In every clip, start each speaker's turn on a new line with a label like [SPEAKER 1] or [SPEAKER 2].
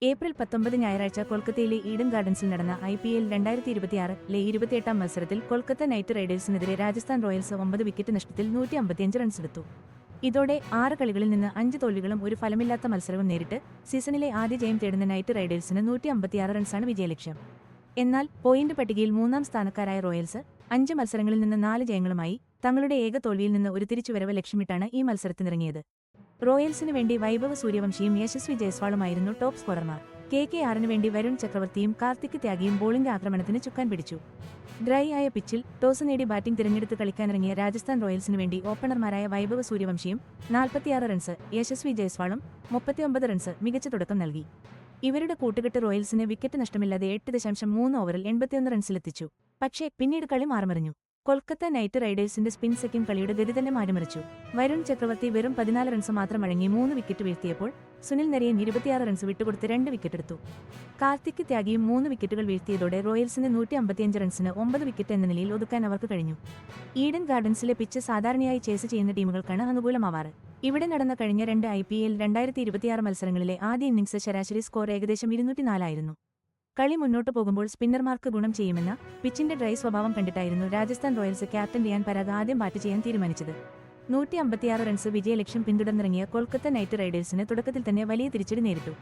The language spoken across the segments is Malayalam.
[SPEAKER 1] ഏപ്രിൽ 19 ഞായറാഴ്ച കൊൽക്കത്തയിലെ ഈഡൻ ഗാർഡൻസിൽ നടന്ന IPL 2026-ലെ 28ാം മത്സരത്തിൽ കൊൽക്കത്ത നൈറ്റ് റൈഡേഴ്സിനെതിരെ രാജസ്ഥാൻ റോയൽസ് 9 വിക്കറ്റ് നഷ്ടത്തിൽ 155 റൺസെടുത്തു. ഇതോടെ 6 കളികളിൽ നിന്ന് 5 തോൽവികളും ഒരു ഫലമില്ലാത്ത മത്സരവും നേരിട്ട് സീസണിലെ ആദ്യ ജയം തേടുന്ന നൈറ്റ് റൈഡേഴ്സിന് 156 റൺസാണ് വിജയലക്ഷ്യം. എന്നാൽ പോയിന്റ് പട്ടികയിൽ 3ാം സ്ഥാനക്കാരായ റോയൽസ് 5 മത്സരങ്ങളിൽ നിന്ന് 4 ജയങ്ങളുമായി തങ്ങളുടെ ഏക തോൽവിയിൽ നിന്ന് ഒരു തിരിച്ചുവരവ് ലക്ഷ്യമിട്ടാണ് ഈ മത്സരത്തിനിറങ്ങിയത്. റോയൽസിനു വേണ്ടി വൈഭവ് സൂര്യവംശിയും യശസ്വി ജയ്സ്വാളുമായിരുന്നു ടോപ്പ് സ്കോറർമാർ. KKRനു വേണ്ടി വരുൺ ചക്രവർത്തിയും കാർത്തിക് ത്യാഗിയും ബോളിംഗ് ആക്രമണത്തിന് ചുക്കാൻ പിടിച്ചു. ഡ്രൈ ആയ പിച്ചിൽ ടോസ് നേടി ബാറ്റിംഗ് തിരഞ്ഞെടുത്ത് കളിക്കാനിറങ്ങിയ രാജസ്ഥാൻ റോയൽസിനു വേണ്ടി ഓപ്പണർമാരായ വൈഭവ് സൂര്യവംശിയും 46 റൺസ്, യശസ്വി ജയ്സ്വാളും 39 റൺസ് മികച്ച തുടക്കം നൽകി. ഇവരുടെ കൂട്ടുകെട്ട് റോയൽസിന് വിക്കറ്റ് നഷ്ടമില്ലാതെ 8.3 ഓവറിൽ 81 റൺസിലെത്തിച്ചു. പക്ഷേ പിന്നീട് കളി മാറുമറിഞ്ഞു. കൊൽക്കത്ത നൈറ്റ് റൈഡേഴ്സിന്റെ സ്പിൻ സെക്കിംഗ് കളിയുടെ ഗതി തന്നെ മാറ്റിമറിച്ചു. വരുൺ ചക്രവർത്തി വെറും 14 റൺസ് മാത്രം വഴങ്ങി 3 വിക്കറ്റ് വീഴ്ത്തിയപ്പോൾ സുനിൽ നരയൻ 26 റൺസ് വിട്ടുകൊടുത്ത് 2 വിക്കറ്റെടുത്തു. കാർത്തിക് ത്യാഗിയും 3 വിക്കറ്റുകൾ വീഴ്ത്തിയതോടെ റോയൽസിന് 155 റൺസിന് 9 വിക്കറ്റ് എന്ന നിലയിൽ ഒതുക്കാൻ അവർക്ക് കഴിഞ്ഞു. ഈഡൻ ഗാർഡൻസിലെ പിച്ച് സാധാരണയായി ചേസ് ചെയ്യുന്ന ടീമുകൾക്കാണ് അനുകൂലമാവാറ്. ഇവിടെ നടന്ന കഴിഞ്ഞ 2 IPL 2026 മത്സരങ്ങളിലെ ആദ്യ ഇന്നിംഗ്സ് ശരാശരി സ്കോർ ഏകദേശം 204 ആയിരുന്നു. കളി മുന്നോട്ടു പോകുമ്പോൾ സ്പിന്നർമാർക്ക് ഗുണം ചെയ്യുമെന്ന പിച്ചിന്റെ ഡ്രൈ സ്വഭാവം കണ്ടിട്ടായിരുന്നു രാജസ്ഥാൻ റോയൽസ് ക്യാപ്റ്റൻ റിയാൻ പരാഗ് ആദ്യം ബാറ്റ് ചെയ്യാൻ തീരുമാനിച്ചത്. 156 റൺസ് വിജയലക്ഷ്യം പിന്തുടർന്നിറങ്ങിയ കൊൽക്കത്ത നൈറ്റ് റൈഡേഴ്സിന് തുടക്കത്തിൽ തന്നെ വലിയ തിരിച്ചടി നേരിട്ടു.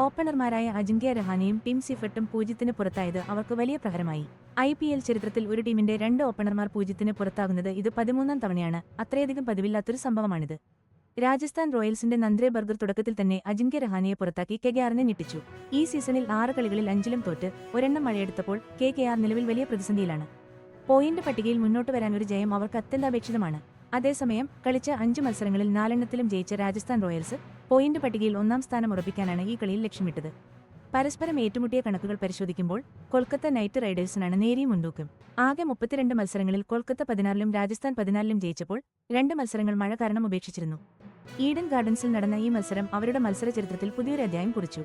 [SPEAKER 1] ഓപ്പണർമാരായ അജിങ്ക്യ രഹാനെയും ടിം സിഫർട്ടും 0-ന് പുറത്തായത് അവർക്ക് വലിയ പ്രഹരമായി. IPL ചരിത്രത്തിൽ ഒരു ടീമിന്റെ 2 ഓപ്പണർമാർ 0-ന് പുറത്താകുന്നത് ഇത് 13ാം തവണയാണ്. അത്രയധികം പതിവില്ലാത്തൊരു സംഭവമാണിത്. രാജസ്ഥാൻ റോയൽസിന്റെ നന്ദ്രെ ബർഗർ തുടക്കത്തിൽ തന്നെ അജിങ്ക്യ രഹാനെയെ പുറത്താക്കി KKRനെ ഞെട്ടിച്ചു. ഈ സീസണിൽ 6 കളികളിൽ 5ലും തോറ്റ് ഒരെണ്ണം മഴയെടുത്തപ്പോൾ KKR നിലവിൽ വലിയ പ്രതിസന്ധിയിലാണ്. പോയിന്റ് പട്ടികയിൽ മുന്നോട്ട് വരാൻ ഒരു ജയം അവർക്ക് അത്യന്താപേക്ഷിതമാണ്. അതേസമയം കളിച്ച 5 മത്സരങ്ങളിൽ 4 ജയിച്ച രാജസ്ഥാൻ റോയൽസ് പോയിന്റ് പട്ടികയിൽ 1ാം സ്ഥാനം ഉറപ്പിക്കാനാണ് ഈ കളിയിൽ ലക്ഷ്യമിട്ടത്. പരസ്പരം ഏറ്റുമുട്ടിയ കണക്കുകൾ പരിശോധിക്കുമ്പോൾ കൊൽക്കത്ത നൈറ്റ് റൈഡേഴ്സിനാണ് നേരിയ മുൻതൂക്കം. ആകെ 32 മത്സരങ്ങളിൽ കൊൽക്കത്ത 16ലും രാജസ്ഥാൻ 14ലും ജയിച്ചപ്പോൾ 2 മത്സരങ്ങൾ മഴ കാരണം ഉപേക്ഷിച്ചിരുന്നു. ഈഡൻ ഗാർഡൻസിൽ നടന്ന ഈ മത്സരം അവരുടെ മത്സര ചരിത്രത്തിൽ പുതിയൊരു അധ്യായം കുറിച്ചു.